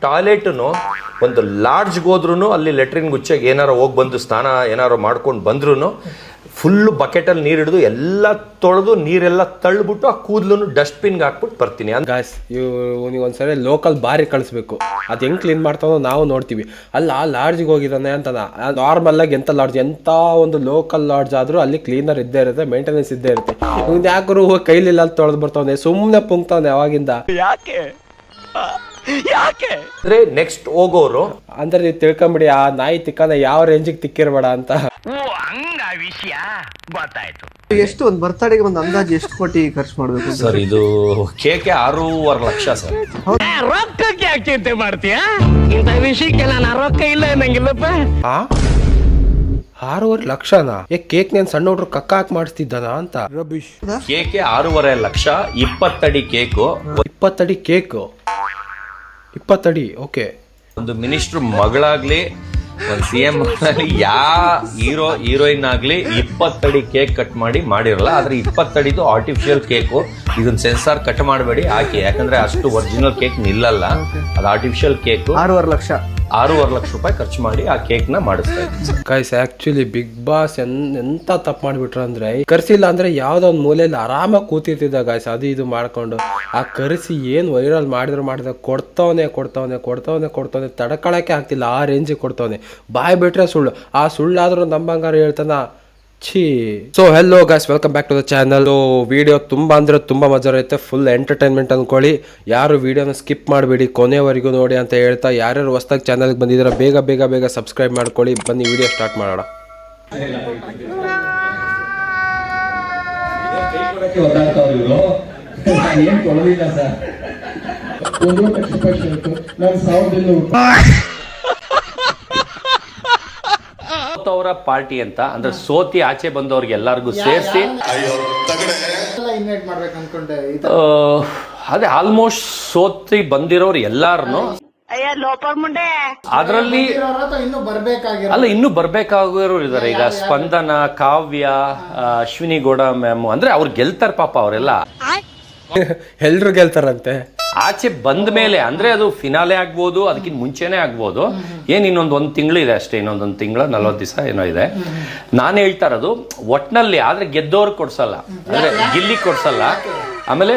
ಟಾಯ್ಲೆಟ್ನು ಒಂದು ಲಾಡ್ಜ್ಗೆ ಹೋದ್ರೂ ಅಲ್ಲಿ ಲೆಟ್ರಿನ್ ಗುಚ್ಚಾಗಿ ಏನಾರು ಹೋಗಿ ಬಂದು ಸ್ನಾನ ಏನಾರು ಮಾಡ್ಕೊಂಡು ಬಂದ್ರೂ ಫುಲ್ಲು ಬಕೆಟಲ್ಲಿ ನೀರು ಹಿಡಿದು ಎಲ್ಲ ತೊಳೆದು ನೀರೆಲ್ಲ ತಳ್ಳಿಬಿಟ್ಟು ಆ ಕೂದಲನ್ನು ಡಸ್ಟ್ಬಿನ್ಗೆ ಹಾಕ್ಬಿಟ್ಟು ಬರ್ತೀನಿ. ಗಾಯ್ಸ್ ನೀವು ಒಂದ್ಸರಿ ಲೋಕಲ್ ಬಾರಿ ಕಳಿಸ್ಬೇಕು. ಅದು ಹೆಂಗೆ ಕ್ಲೀನ್ ಮಾಡ್ತಾನೋ ನಾವು ನೋಡ್ತೀವಿ. ಅಲ್ಲ ಆ ಲಾಡ್ಜಿಗೆ ಹೋಗಿದ್ದಾನೆ ಅಂತ ನಾರ್ಮಲ್ ಆಗಿ ಎಂಥ ಲಾಡ್ಜ್, ಎಂಥ ಒಂದು ಲೋಕಲ್ ಲಾಡ್ಜ್ ಆದರೂ ಅಲ್ಲಿ ಕ್ಲೀನರ್ ಇದ್ದೇ ಇರುತ್ತೆ, ಮೇಂಟೆನೆನ್ಸ್ ಇದ್ದೇ ಇರುತ್ತೆ. ಇವ್ನು ಯಾಕರು ಕೈಲಿಲ್ಲ ಅಂತ ತೊಳೆದು ಬರ್ತಾವನೆ, ಸುಮ್ಮನೆ ಪುಂಕ್ತಾವನೆ ಅವಾಗಿಂದ. ಯಾಕೆ ಅಂದ್ರೆ ನೆಕ್ಸ್ಟ್ ಹೋಗೋರು ಅಂದ್ರೆ ನೀವು ತಿಳ್ಕೊಂಬಿಡಿ, ಆ ನಾಯಿ ತಿಕ್ಕನ ಯಾವ ರೇಂಜಿಗೆ ತಿಕ್ಕಿರ್ಬೇಡ ಅಂತ. ವಿಷಯ ಗೊತ್ತಾಯ್ತು. ಎಷ್ಟು ಒಂದು ಬರ್ತಡೆಗೆ ಒಂದು ಅಂದಾಜು ಎಷ್ಟು ಕೋಟಿ ಖರ್ಚು ಮಾಡ್ಬೇಕು ಸರ್? ಇದು ಕೇಕೆ 6.5 ಲಕ್ಷ ಸರ್. ರೊಕ್ಕಕ್ಕೆ ಯಾಕೆ ಚಿಂತೆ ಮಾಡ್ತೀಯ? ಇಂಥ ವಿಷಯಕ್ಕೆ ನಾನು ರೊಕ್ಕ ಇಲ್ಲ ಅನ್ನಂಗಿಲ್ಲಪ್ಪ. 6.5 ಲಕ್ಷನಾ? ಕೇಕ್ ನೇನ್ ಸಣ್ಣ ಹುಡ್ರು ಕಕ್ಕ ಹಾಕಿ ಮಾಡಿಸ್ತಿದ್ದಾನ ಅಂತ. ಕೇಕೆ 6.5 ಲಕ್ಷ, 20 ಅಡಿ ಕೇಕು. 20 ಅಡಿ ಕೇಕು, 20 ಅಡಿ. ಓಕೆ. ಒಂದು ಮಿನಿಸ್ಟರ್ ಮಗಳಾಗ್ಲಿ, ಒಂದು CM ಆಗಲಿ, ಹೀರೋ ಹೀರೋಯಿನ್ ಆಗ್ಲಿ 20 ಅಡಿ ಕೇಕ್ ಕಟ್ ಮಾಡಿರಲ್ಲ. ಆದ್ರೆ 20 ಅಡಿದು ಆರ್ಟಿಫಿಷಿಯಲ್ ಕೇಕು. ಇದನ್ನ ಸೆನ್ಸಾರ್ ಕಟ್ ಮಾಡಬೇಡಿ, ಹಾಕಿ. ಯಾಕಂದ್ರೆ ಅಷ್ಟು ಒರಿಜಿನಲ್ ಕೇಕ್ ನಿಲ್ಲಲ್ಲ, ಅದು ಆರ್ಟಿಫಿಷಿಯಲ್ ಕೇಕು. 6.5 ಲಕ್ಷ, 6.5 ಲಕ್ಷ ರೂಪಾಯಿ ಖರ್ಚು ಮಾಡಿ ಆ ಕೇಕ್ ನ ಮಾಡಿಸ್ತಾ ಇದ್ದೀನಿ. ಗೈಸ್ ಆಕ್ಚುಲಿ ಬಿಗ್ ಬಾಸ್ ಎಂತ ತಪ್ಪು ಮಾಡ್ಬಿಟ್ರು ಅಂದ್ರೆ, ಕರ್ಸಿಲ್ಲ ಅಂದ್ರೆ ಯಾವ್ದೋ ಒಂದು ಮೂಲೆಯಲ್ಲಿ ಆರಾಮಾಗಿ ಕೂತಿರ್ತಿದ್ದ ಗಾಯ್ಸ್, ಅದು ಇದು ಮಾಡ್ಕೊಂಡು. ಆ ಕರೆಸಿ ಏನ್ ವೈರಲ್ ಮಾಡಿದ್ರೆ ಕೊಡ್ತವನೆ ತಡ್ಕೊಳಕ್ಕೆ ಆಗ್ತಿಲ್ಲ, ಆ ರೇಂಜಿಗೆ ಕೊಡ್ತವನೆ. ಬಾಯ್ ಬಿಟ್ರೆ ಸುಳ್ಳು, ಆ ಸುಳ್ಳಾದ್ರೂ ನಂಬಂಗಾರ ಹೇಳ್ತಾನ. ಛೀ. So hello guys, welcome back to the channel. Video ತುಂಬಾ ಅಂದ್ರೆ ತುಂಬಾ ಮಜಾ ಇರುತ್ತೆ, ಫುಲ್ ಎಂಟರ್ಟೈನ್ಮೆಂಟ್ ಅನ್ಕೊಳ್ಳಿ. ಯಾರು ವಿಡಿಯೋನ ಸ್ಕಿಪ್ ಮಾಡಬೇಡಿ, ಕೊನೆವರೆಗೂ ನೋಡಿ ಅಂತ ಹೇಳ್ತಾ, ಯಾರ್ಯಾರು ಹೊಸದಾಗಿ ಚಾನಲ್ಗೆ ಬಂದಿದ್ದೀರಾ ಬೇಗ ಸಬ್ಸ್ಕ್ರೈಬ್ ಮಾಡ್ಕೊಳ್ಳಿ. ಬನ್ನಿ ವಿಡಿಯೋ ಸ್ಟಾರ್ಟ್ ಮಾಡೋಣ. ಅವರ ಪಾರ್ಟಿ ಅಂತ ಅಂದ್ರೆ ಸೋತಿ ಆಚೆ ಬಂದವ್ರಿಗೆ ಎಲ್ಲರಿಗೂ ಸೇರಿಸಿ ಅದೇ ಆಲ್ಮೋಸ್ಟ್ ಸೋತಿ ಬಂದಿರೋರು ಎಲ್ಲಾರನು ಅದ್ರಲ್ಲಿ ಇನ್ನೂ ಬರ್ಬೇಕಾಗಿರೋರು ಇದಾರೆ. ಈಗ ಸ್ಪಂದನ, ಕಾವ್ಯ, ಅಶ್ವಿನಿ ಗೌಡ ಮ್ಯಾಮ್, ಅಂದ್ರೆ ಅವ್ರು ಗೆಲ್ತಾರ ಪಾಪ. ಅವರೆಲ್ಲ ಎಲ್ರು ಗೆಲ್ತಾರಂತೆ ಆಚೆ ಬಂದ ಮೇಲೆ. ಅಂದ್ರೆ ಅದು ಫಿನಾಲೆ ಆಗ್ಬೋದು, ಅದಕ್ಕಿಂತ ಮುಂಚೆನೆ ಆಗ್ಬೋದು. ಇನ್ನೊಂದು ತಿಂಗಳು ಇದೆ ಅಷ್ಟೇ, ಇನ್ನೊಂದೊಂದು ತಿಂಗಳು 40 ದಿವಸ ಏನೋ ಇದೆ. ನಾನು ಹೇಳ್ತಾ ಇರೋದು ಒಟ್ನಲ್ಲಿ. ಆದ್ರೆ ಗೆದ್ದವ್ರಿಗೆ ಕೊಡ್ಸಲ್ಲ, ಅಂದ್ರೆ ಗಿಲ್ಲಿ ಕೊಡ್ಸಲ್ಲ, ಆಮೇಲೆ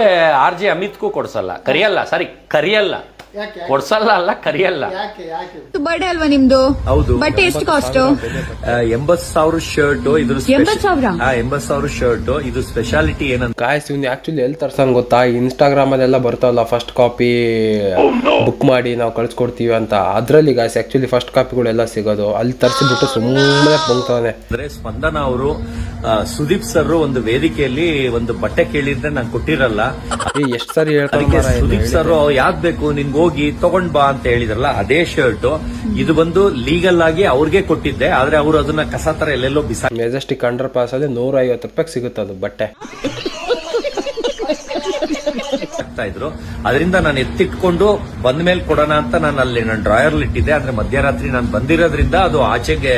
RJ ಅಮಿತ್ಗೂ ಕೊಡ್ಸಲ್ಲ, ಕರಿಯಲ್ಲ, ಕೊಡ್ಸಲ್ಲ ಅಲ್ಲ, ಕರಿಯಲ್ಲ. ಬರ್ಡೇ ಅಲ್ವಾ ನಿಮ್ದು? ಹೌದು. ಬಟ್ಟೆ ಎಷ್ಟು ಕಾಸ್ಟ್? 80,000 ಶರ್ಟ್. ಇದು 80,000 ಶರ್ಟ್. ಇದು ಸ್ಪೆಷಾಲಿಟಿ ಏನಂತ ಗಾಯ್ಸ್, ಇವ್ನು ಆಕ್ಚುಲಿ ಎಲ್ಲಿ ತರ್ಸನ್ ಗೊತ್ತಾ? ಇನ್ಸ್ಟಾಗ್ರಾಮ್ ಅಲ್ಲೆಲ್ಲ ಬರ್ತಾವಲ್ಲ, ಫಸ್ಟ್ ಕಾಪಿ ಬುಕ್ ಮಾಡಿ ನಾವು ಕಳ್ಸಿಕೊಡ್ತೀವಿ ಅಂತ. ಅದ್ರಲ್ಲಿ ಗಾಯ್ಸ್ ಆಕ್ಚುಲಿ ಫಸ್ಟ್ ಕಾಪಿಗಳೆಲ್ಲ ಸಿಗೋದು ಅಲ್ಲಿ ತರಿಸಿಬಿಟ್ಟು ಸುಮ್ಮನೆ ಬಂಗ್ತಾನೆ. ಅಂದ್ರೆ ಸ್ಪಂದನ ಅವರು ಸುದೀಪ್ ಸರ್ ಒಂದು ವೇದಿಕೆಯಲ್ಲಿ ಒಂದು ಬಟ್ಟೆ ಕೇಳಿದ್ರೆ ನಾನು ಕೊಟ್ಟಿರಲ್ಲ. ಎಷ್ಟು ಸರಿ ಹೇಳ್ತಾರೆ ಸುದೀಪ್ ಸರ್ ಯಾಕ್ ಬೇಕು ನಿನ್ಗೆ, ಹೋಗಿ ತಗೊಂಡ್ ಬಾ ಅಂತ ಹೇಳಿದ್ರಲ್ಲ, ಅದೇ ಶರ್ಟ್. ಇದು ಬಂದು ಲೀಗಲ್ ಆಗಿ ಅವ್ರಿಗೆ ಕೊಟ್ಟಿದ್ದೆ, ಆದ್ರೆ ಅವರು ಅದನ್ನ ಕಸ ತರ ಎಲ್ಲೆಲ್ಲೋ ಮೆಜೆಸ್ಟಿಕ್ ಅಂಡರ್ ಪಾಸ್ ಅಲ್ಲಿ 150 ರೂಪಾಯಿ ಸಿಗುತ್ತೆ ಅದು ಬಟ್ಟೆ. ಇದ್ರು. ಅದರಿಂದ ನಾನು ಎತ್ತಿಟ್ಕೊಂಡು ಬಂದ ಮೇಲೆ ಕೊಡೋಣ ಅಂತ ನಾನು ಅಲ್ಲಿ ನನ್ನ ಡ್ರಾಯರ್ ಇಟ್ಟಿದ್ದೆ. ಆದ್ರೆ ಮಧ್ಯರಾತ್ರಿ ನಾನು ಬಂದಿರೋದ್ರಿಂದ ಅದು ಆಚೆಗೆ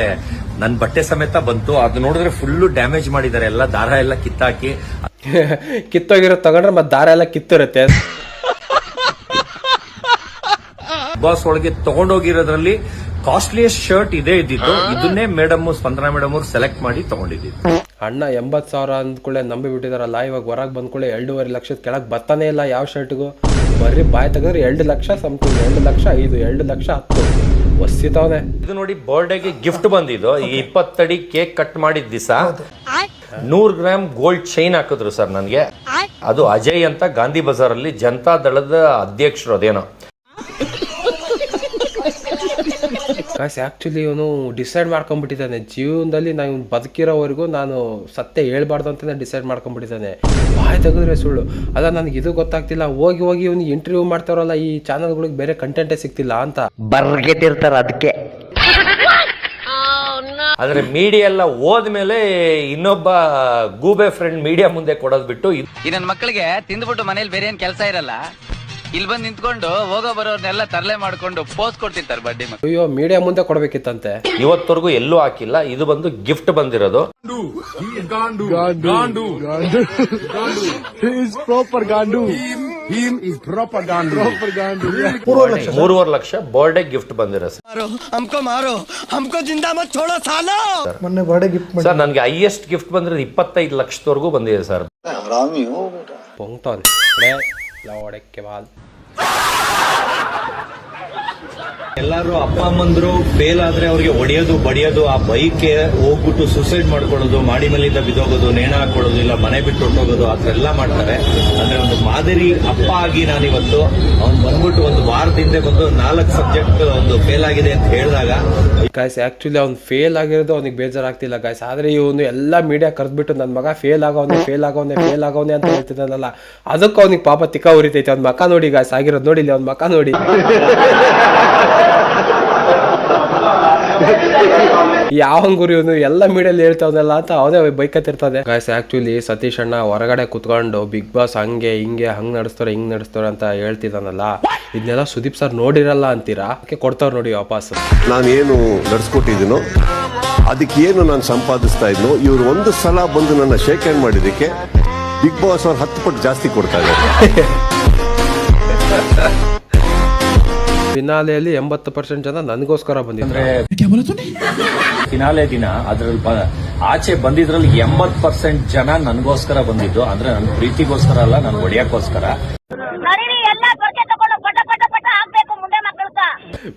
ನನ್ನ ಬಟ್ಟೆ ಸಮೇತ ಬಂತು. ಅದು ನೋಡಿದ್ರೆ ಫುಲ್ಲು ಡ್ಯಾಮೇಜ್ ಮಾಡಿದ್ದಾರೆ, ಎಲ್ಲ ದಾರ ಎಲ್ಲ ಕಿತ್ತಾಕಿ. ಕಿತ್ತೋಗಿರೋ ತಗೊಂಡ್ರೆ ಮತ್ತೆ ದಾರ ಎಲ್ಲ ಕಿತ್ತಿರುತ್ತೆ. ಬಾಸ್ ಒಳಗೆ ತಗೊಂಡೋಗಿರೋದ್ರಲ್ಲಿ ಕಾಸ್ಟ್ಲಿಯಸ್ಟ್ ಶರ್ಟ್ ಇದೇ ಇದ್ದಿದ್ದು. ಇದನ್ನೇ ಸ್ಪಂದನಾ ಮೇಡಮ್ ಅವ್ರು ಸೆಲೆಕ್ಟ್ ಮಾಡಿ ತಗೊಂಡಿದ್ದು. ಅಣ್ಣ 80,000 ಅಂದ್ಕೊಳ್ಳೆ ನಂಬಿ ಬಿಟ್ಟಿದಾರಲ್ಲ. ಇವಾಗ ಹೊರಗೆ ಬಂದ್ಕೊಳ್ಳೆ 2.5 ಲಕ್ಷದ ಕೆಳಗೆ ಬರ್ತಾನೆ ಇಲ್ಲ ಯಾವ ಶರ್ಟ್ಗೂ. ಬರ್ರಿ ಬಾಯ್ ತೆಗೆದ್ರೆ 2 ಲಕ್ಷ ಸಮಥಿಂಗ್, 2 ಲಕ್ಷ 5, 2 ಲಕ್ಷ 10 ಒಸ್ಸಿತಾವನೆ. ಇದು ನೋಡಿ, ಬರ್ಡೇಗೆ ಗಿಫ್ಟ್ ಬಂದಿದ್ದು. ಈ 20 ಅಡಿ ಕೇಕ್ ಕಟ್ ಮಾಡಿದ ದಿವಸ 100 ಗ್ರಾಮ್ ಗೋಲ್ಡ್ ಚೈನ್ ಹಾಕಿದ್ರು ಸರ್ ನನಗೆ. ಅದು ಅಜಯ್ ಅಂತ ಗಾಂಧಿ ಬಜಾರ್ ಅಲ್ಲಿ ಜನತಾ ದಳದ ಅಧ್ಯಕ್ಷರು, ಅದೇನೋ. ಆಕ್ಚುಲಿ ಇವನು ಡಿಸೈಡ್ ಮಾಡ್ಕೊಂಡ್ಬಿಟ್ಟಿದ್ದಾನೆ ಜೀವನದಲ್ಲಿ ನಾನು ಬದುಕಿರೋವರೆಗೂ ನಾನು ಸತ್ಯ ಹೇಳ್ಬಾರ್ದು ಅಂತಾನೆ ಡಿಸೈಡ್ ಮಾಡ್ಕೊಂಡ್ಬಿಟ್ಟಿದ್ದಾನೆ. ಬಾಯ್ ತೆಗೆದ್ರೆ ಸುಳ್ಳು. ಅಲ್ಲ, ನನಗೆ ಇದು ಗೊತ್ತಾಗ್ತಿಲ್ಲ. ಹೋಗಿ ಇವನು ಇಂಟರ್ವ್ಯೂ ಮಾಡ್ತಾರಲ್ಲ ಈ ಚಾನಲ್ಗಳಿಗೆ, ಬೇರೆ ಕಂಟೆಂಟೇ ಸಿಗ್ತಿಲ್ಲ ಅಂತ ಬರ್ಗೆತಿರ್ತಾರ ಅದಕ್ಕೆ. ಆದ್ರೆ ಮೀಡಿಯಾ ಎಲ್ಲ ಹೋದ್ಮೇಲೆ ಇನ್ನೊಬ್ಬ ಗೂಬೆ ಫ್ರೆಂಡ್ ಮೀಡಿಯಾ ಮುಂದೆ ಕೊಡೋದ್ ಬಿಟ್ಟು, ಈ ನನ್ನ ಮಕ್ಕಳಿಗೆ ತಿಂದ್ಬಿಟ್ಟು ಮನೇಲಿ ಬೇರೆ ಏನ್ ಕೆಲಸ ಇರಲ್ಲ, ಇಲ್ಲಿ ಬಂದು ನಿಂತ್ಕೊಂಡು ಹೋಗೋ ಬರೋರ್ನೆಲ್ಲ ತರಲೆ ಮಾಡ್ಕೊಂಡು ಪೋಸ್ಟ್ ಕೊಡ್ತಿರ್ತಾರೆ ಬರ್ಡೇ. ಅಯ್ಯೋ, ಮೀಡಿಯಾ ಮುಂದೆ ಕೊಡ್ಬೇಕಿತ್ತಂತೆ. ಇವತ್ತವರೆಗೂ ಎಲ್ಲೂ ಹಾಕಿಲ್ಲ. ಇದು ಬಂದು ಗಿಫ್ಟ್ ಬಂದಿರೋದು. 3.5 ಲಕ್ಷ ಬರ್ಡೇ ಗಿಫ್ಟ್ ಬಂದಿರೋ ಸರ್. ಮೊನ್ನೆ ಬರ್ಡೇ ಗಿಫ್ಟ್ ಮಾಡಿ ಸರ್ ನನಗೆ ಹೈಯೆಸ್ಟ್ ಗಿಫ್ಟ್ ಬಂದಿರೋದು 25 ಲಕ್ಷದವರೆಗೂ ಬಂದಿದೆ ಸರ್. ಪೊಂಗ್ತಾನೆ ಒಡಕ್ಕೆ ಬಾಲ್. ಎಲ್ಲಾರು ಅಪ್ಪ ಅಮ್ಮಂದ್ರು ಫೇಲ್ ಆದ್ರೆ ಅವ್ರಿಗೆ ಹೊಡೆಯೋದು ಬಡಿಯೋದು, ಆ ಬೈಕ್ಗೆ ಹೋಗ್ಬಿಟ್ಟು ಸೂಸೈಡ್ ಮಾಡ್ಕೊಳ್ಳೋದು, ಮಾಡಿ ಮೇಲಿಂದ ಬಿದ್ದೋಗೋದು, ನೇಣ ಹಾಕೊಳ್ಳೋದು, ಇಲ್ಲ ಮನೆ ಬಿಟ್ಟು ಹೊಟ್ಟೋಗೋದು, ಅದೆಲ್ಲ ಮಾಡ್ತಾರೆ. ಅಂದ್ರೆ ಒಂದು ಮಾದರಿ ಅಪ್ಪ ಆಗಿ ನಾನಿವತ್ತು ಅವ್ನು ಬಂದ್ಬಿಟ್ಟು ಒಂದು ವಾರದಿಂದ ಬಂದು 4 ಸಬ್ಜೆಕ್ಟ್ ಒಂದು ಫೇಲ್ ಆಗಿದೆ ಅಂತ ಹೇಳಿದಾಗ ಗಾಯ್ಸ್ ಆಕ್ಚುಲಿ ಅವ್ನು ಫೇಲ್ ಆಗಿರೋದು ಅವ್ನಿಗೆ ಬೇಜಾರಾಗ್ತಿಲ್ಲ ಗಾಯ್ಸ್. ಆದ್ರೆ ಇವನು ಎಲ್ಲ ಮೀಡಿಯಾ ಕರೆದ್ಬಿಟ್ಟು ನನ್ನ ಮಗ ಫೇಲ್ ಆಗೋನೆ ಅಂತ ಹೇಳ್ತಿದ್ದಾನಲ್ಲ, ಅದಕ್ಕೂ ಅವ್ನಿಗೆ ಪಾಪ ತಿಕ್ಕ ಉರಿತೈತೆ. ಅವ್ನ ಮಕ ನೋಡಿ ಗಾಯ್ಸ್, ಆಗಿರೋದು ನೋಡಿಲ್ಲ ಅವ್ನ ಮಕ ನೋಡಿ. ಯಾವ ಗುರು ಇವನು ಎಲ್ಲ ಮೀಡಿಯಲ್ಲಿ ಹೇಳ್ತಾವನಲ್ಲ ಅಂತ ಅವನೇ ಬೈಕತ್ತಿರ್ತದೆ ಗಾಯ್ಸ್. ಆಕ್ಚುಲಿ ಸತೀಶ್ ಅಣ್ಣ ಹೊರಗಡೆ ಕುತ್ಕೊಂಡು ಬಿಗ್ ಬಾಸ್ ಹಂಗೆ ಹಿಂಗೆ ಹಂಗ್ ನಡೆಸ್ತಾರೆ ಹಿಂಗ್ ನಡೆಸ್ತಾರೆ ಅಂತ ಹೇಳ್ತಿದ್ದಾನಲ್ಲ, ಇದನ್ನೆಲ್ಲ ಸುದೀಪ್ ಸರ್ ನೋಡಿರಲ್ಲ ಅಂತೀರಾ? ಕೊಡ್ತಾವ್ರು ನೋಡಿ ವಾಪಸ್. ನಾನೇನು ನಡ್ಸ್ಕೊಟ್ಟಿದ್ದೀನೋ ಅದಕ್ಕೆ ಏನು ನಾನು ಸಂಪಾದಿಸ್ತಾ ಇದ್ನೋ, ಇವ್ರು ಒಂದು ಸಲ ಬಂದು ನನ್ನ ಶೇಕ್ ಹ್ಯಾಂಡ್ ಮಾಡಿದ್ದಕ್ಕೆ ಬಿಗ್ ಬಾಸ್ ಅವ್ರು 10 ಪಟ್ಟು ಜಾಸ್ತಿ ಕೊಡ್ತಾ ಇದ್ದಾರೆ. ಫಿನಾಲೆಯಲ್ಲಿ 80% ಜನ ನನಗೋಸ್ಕರ ಬಂದಿದ್ರೆ, ಫಿನಾಲೆ ದಿನ ಅದ್ರಲ್ಲಿ ಆಚೆ ಬಂದಿದ್ರಲ್ಲಿ 80% ಜನ ನನಗೋಸ್ಕರ ಬಂದಿದ್ದು. ಅಂದ್ರೆ ನನ್ನ ಪ್ರೀತಿಗೋಸ್ಕರ ಅಲ್ಲ, ನನ್ ಹೊಡೆಯಕ್ಕೋಸ್ಕರ.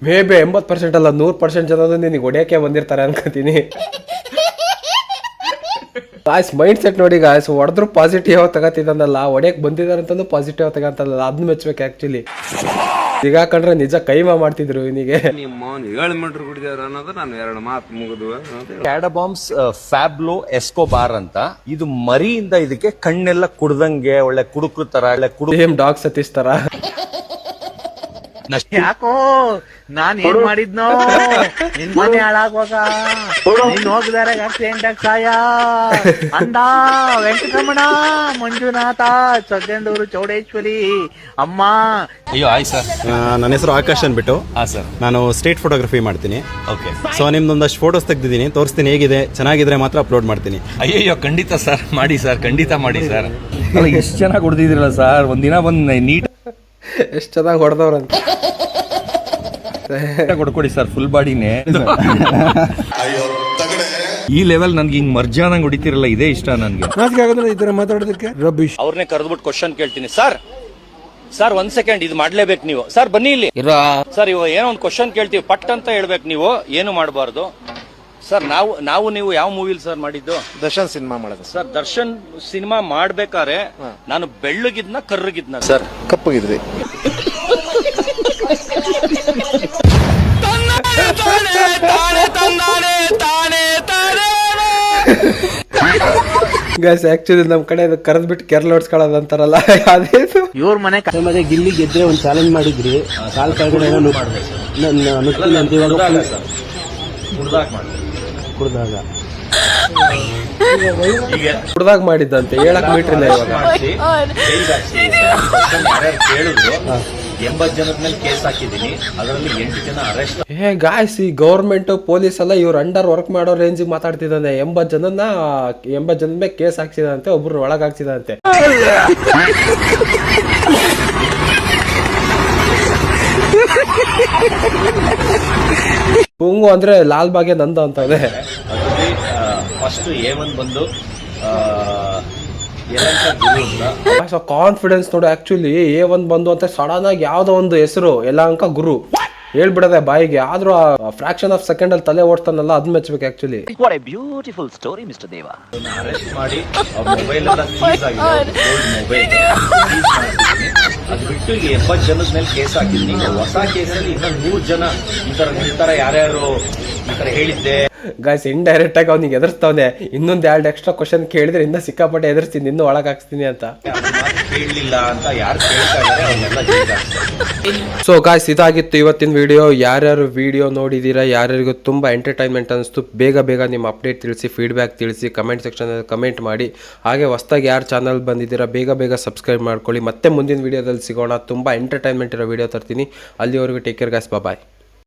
ಮೇ ಬಿ 80% ಅಲ್ಲ 100% ಜನ ನಿನಗೆ ಹೊಡೆಯಕ್ಕೆ ಬಂದಿರ್ತಾರೆ ಅನ್ಕೋತೀನಿ. ಗಾಯ್ಸ್ ಮೈಂಡ್ ಸೆಟ್ ನೋಡಿ ಗಾಯ್ಸ್, ಹೊಡೆದ್ರು ಪಾಸಿಟಿವ್ ತಗೋತಿದ್ದಾನಲ್ಲ, ಹೊಡೆಯಕ್ ಬಂದಿದ್ದಾರೆ ಅಂತಂದು ಪಾಸಿಟಿವ್ ತಗಂತಲ್ಲ, ಅದನ್ನ ಮೆಚ್ಬೇಕು ಆಕ್ಚುಲಿ. ಸಿಗಾಕೊಂಡ್ರೆ ನಿಜ ಕೈಮಾ ಮಾಡ್ತಿದ್ರು ಇವನಿಗೆ. ಕ್ಯಾಡಬಾಂಬ್ಸ್ ಫ್ಯಾಬ್ಲೋ ಎಸ್ಕೋಬಾರ್ ಅಂತ, ಇದು ಮರಿಯಿಂದ ಇದಕ್ಕೆ ಕಣ್ಣೆಲ್ಲ ಕುಡ್ದಂಗೆ ಒಳ್ಳೆ ಕುಡುಕ್ರು ತರ, ಒಳ್ಳೆ ಸೇಮ್ ಡಾಗ್ ಸತೀಶ್ ತರ. ಯಾಕೋ ನಾನ್ ಏನ್ ಮಾಡಿದ್ನೋ ನಿನ್ ಮನೆ ಹಾಳಾಗುವಾಗ ನೀನ್ ಹೋಗಿದಾರೆ ಆಕ್ಸಿಡೆಂಟ್ ಆಗಿ ಸಾಯ ಅಂದ ವೆಂಕಟರಮಣ, ಮಂಜುನಾಥ, ಸಜ್ಜಂಡೂರು, ಚೌಡೇಶ್ವರಿ ಅಮ್ಮ. ಅಯ್ಯೋ ಆಯ್ ಸರ್, ನನ್ನ ಹೆಸರು ಆಕಾಶ್ ಅಂದ್ಬಿಟ್ಟು. ಸರ್ ನಾನು ಸ್ಟ್ರೀಟ್ ಫೋಟೋಗ್ರಫಿ ಮಾಡ್ತೀನಿ. ಓಕೆ. ಸೊ ನಿಮ್ದೊಂದಷ್ಟು ಫೋಟೋಸ್ ತೆಗ್ದಿದ್ದೀನಿ, ತೋರಿಸ್ತೀನಿ. ಹೇಗಿದೆ, ಚೆನ್ನಾಗಿದ್ರೆ ಮಾತ್ರ ಅಪ್ಲೋಡ್ ಮಾಡ್ತೀನಿ. ಅಯ್ಯಯ್ಯೋ ಖಂಡಿತ ಸರ್, ಮಾಡಿ ಸರ್, ಖಂಡಿತ ಮಾಡಿ ಸರ್. ಅಲ್ಲ ಎಷ್ಟು ಚೆನ್ನಾಗಿ ಹೊಡೆದಿದ್ರಲ್ಲ ಸರ್, ಒಂದಿನ ಬಂದು ನೀಟ್ ಎಷ್ಟು ಚೆನ್ನಾಗಿ ಹೊಡೆದವ್ರಂತ ಕೊಡ್ಕೊಡಿ ಸರ್, ಫುಲ್ ಬಾಡಿನೇ. ಈ ಲೆವೆಲ್ ನನ್ಗೆ ಹಿಂಗ್ ಮರ್ಜಾನಂಗ್ ಹೊಡಿತಿರಲ್ಲ, ಇದೇ ಇಷ್ಟ ನನ್ಗೆ. ಮಾತಾಡೋದಕ್ಕೆ ರಬೀಶ್ ಅವ್ರನ್ನೇ ಕರೆದ್ಬಿಟ್ಟು ಕ್ವಶನ್ ಕೇಳ್ತೀನಿ. ಸರ್ 1 ಸೆಕೆಂಡ್ ಇದು ಮಾಡ್ಲೇಬೇಕು ನೀವು. ಸರ್ ಬನ್ನಿ ಇಲ್ಲಿ ಸರ್, ಇವಾಗ ಏನೋ ಒಂದು ಕ್ವಶನ್ ಕೇಳ್ತೀವಿ, ಪಟ್ ಅಂತ ಹೇಳ್ಬೇಕು ನೀವು, ಏನು ಮಾಡಬಾರ್ದು ಸರ್. ನಾವು ನೀವು ಯಾವ ಮೂವಿಲ್ ಸರ್ ಮಾಡಿದ್ದು? ದರ್ಶನ್ ಸಿನಿಮಾ ಮಾಡೋದು ಸರ್. ದರ್ಶನ್ ಸಿನಿಮಾ ಮಾಡ್ಬೇಕಾರೆ ನಾನು ಬೆಳ್ಳಗಿದ್ನ ಕರ್ರಗಿದ್ನ ಸರ್? ಕಪ್ಪಗಿದ್ರಿ. ಗೈಸ್ ಆಕ್ಚುಲಿ ನಮ್ ಕಡೆ ಕರೆದ್ಬಿಟ್ಟು ಕೆರಳ ಹೊಡ್ಸ್ಕೊಳ್ಳೋದು ಅಂತಾರಲ್ಲ, ಅದೇ ಇವ್ರ ಮನೆ ಮತ್ತೆ ಗಿಲ್ಲಿ ಗೆದ್ರೆ ಒಂದ್ ಚಾಲೆಂಜ್ ಮಾಡಿದ್ರಿ, ಕಾಲ್ ಕೆಳಗಡೆ ಕುಡ್ದಾಗ ಕುಡ್ದಾಗ ಮಾಡಿದ್ದಂತೆ, ಹೇಳಕ್ ಮೀಟ್ರಿಲ್ಲ ಇವಾಗ. ಕೇಳಿದ್ರು 80 ಜನದ ಮೇಲೆ ಕೇಸ್ ಹಾಕಿದೀನಿ, ಅದರಲ್ಲಿ 8 ಜನ ಅರೆಸ್ಟ್. ಗಾಯ್ಸ್ ಈ ಗೌರ್ಮೆಂಟ್ ಪೊಲೀಸ್ ಎಲ್ಲ ಇವ್ರ ಅಂಡರ್ ವರ್ಕ್ ಮಾಡೋ ರೇಂಜಿಗೆ ಮಾತಾಡ್ತಿದ್ದಾನೆ. 80 ಜನದ ಮೇಲೆ ಕೇಸ್ ಹಾಕ್ಸಿದಂತೆ, ಒಬ್ರು ಒಳಗ್ ಹಾಕ್ಸಿದಂತೆ. ಪುಂಗು ಅಂದ್ರೆ ಲಾಲ್ ಬಾಗೆ ನಂದು ಅಂತ ಇದೆ. ಫಸ್ಟ್ A1 ಬಂದು ಕಾನ್ಫಿಡೆನ್ಸ್ ನೋಡು. ಆಕ್ಚುಲಿ A1 ಬಂದು ಅಂತ ಸಡನ್ ಆಗಿ ಯಾವ್ದೋ ಒಂದು ಹೆಸರು ಯಲಹಂಕ ಗುರು ಹೇಳ್ಬಿಡದೆ ಬಾಯಿಗೆ, ಆದ್ರೂ ಫ್ರಾಕ್ಷನ್ ಆಫ್ ಸೆಕೆಂಡ್ ಅಲ್ಲಿ ತಲೆ ಓಡ್ತಾನಲ್ಲ, ಅದ್ ಮೆಚ್ಬೇಕು actually. What a beautiful story mister Deva. Arrest ಮಾಡಿ ಮೊಬೈಲ್ ಎಲ್ಲ ಸೀಸ್ ಆಗಿದೆ, ಮೊಬೈಲ್ ಅದು ಬಿಟ್ಟು ಈಗ 80 ಜನದ ಮೇಲೆ ಕೇಸ್ ಹಾಕಿದ್ನಿ. ಹೊಸ ಕೇಸಲ್ಲಿ ಇನ್ನ 100 ಜನ ಈ ತರ ಯಾರ್ಯಾರು ಈ ತರ ಹೇಳಿದ್ದೆ. ಗಾಯ್ಸ್ ಇಂಡೈರೆಕ್ಟ್ ಆಗಿ ಅವ್ನಿಗೆ ಎದುರಿಸ್ತಾವನೆ, ಇನ್ನೊಂದ್ 2 ಎಕ್ಸ್ಟ್ರಾ ಕ್ವಶನ್ ಕೇಳಿದ್ರೆ ಇನ್ನ ಸಿಕ್ಕಾಪಟ್ಟೆ ಎದುರಿಸ್ತೀನಿ, ಇನ್ನೂ ಒಳಗ್ ಹಾಕ್ಸ್ತೀನಿ ಅಂತ. ಕೇಳಲಿಲ್ಲ ಅಂತ ಯಾರು ಕೇಳ್ತಾ ಇದಾರೆ ಅವನ್ನೆಲ್ಲ ಜೈಲ್ ಹಾಕ್ತಾರೆ. ಸೊ ಗಾಯ್ಸ್ ಇದಾಗಿತ್ತು ಇವತ್ತಿನ ವಿಡಿಯೋ. ಯಾರ್ಯಾರು ವಿಡಿಯೋ ನೋಡಿದೀರಾ, ಯಾರ್ಯಾರಿಗೂ ತುಂಬಾ ಎಂಟರ್ಟೈನ್ಮೆಂಟ್ ಅನಿಸ್ತು, ಬೇಗ ನಿಮ್ಮ ಅಪ್ಡೇಟ್ ತಿಳಿಸಿ, ಫೀಡ್ಬ್ಯಾಕ್ ತಿಳಿಸಿ, ಕಮೆಂಟ್ ಸೆಕ್ಷನ್ ಕಮೆಂಟ್ ಮಾಡಿ. ಹಾಗೆ ಹೊಸದಾಗಿ ಯಾರು ಚಾನಲ್ ಬಂದಿದ್ದೀರಾ ಬೇಗ ಸಬ್ಸ್ಕ್ರೈಬ್ ಮಾಡ್ಕೊಳ್ಳಿ. ಮತ್ತೆ ಮುಂದಿನ ವಿಡಿಯೋದಲ್ಲಿ ಸಿಗೋಣ. ತುಂಬಾ ಎಂಟರ್ಟೈನ್ಮೆಂಟ್ ಇರೋ ವಿಡಿಯೋ ತರ್ತೀನಿ. ಅಲ್ಲಿವರೆಗೂ ಟೇಕ್ ಕೇರ್ ಗಾಯ್ಸ್, ಬಾಯ್.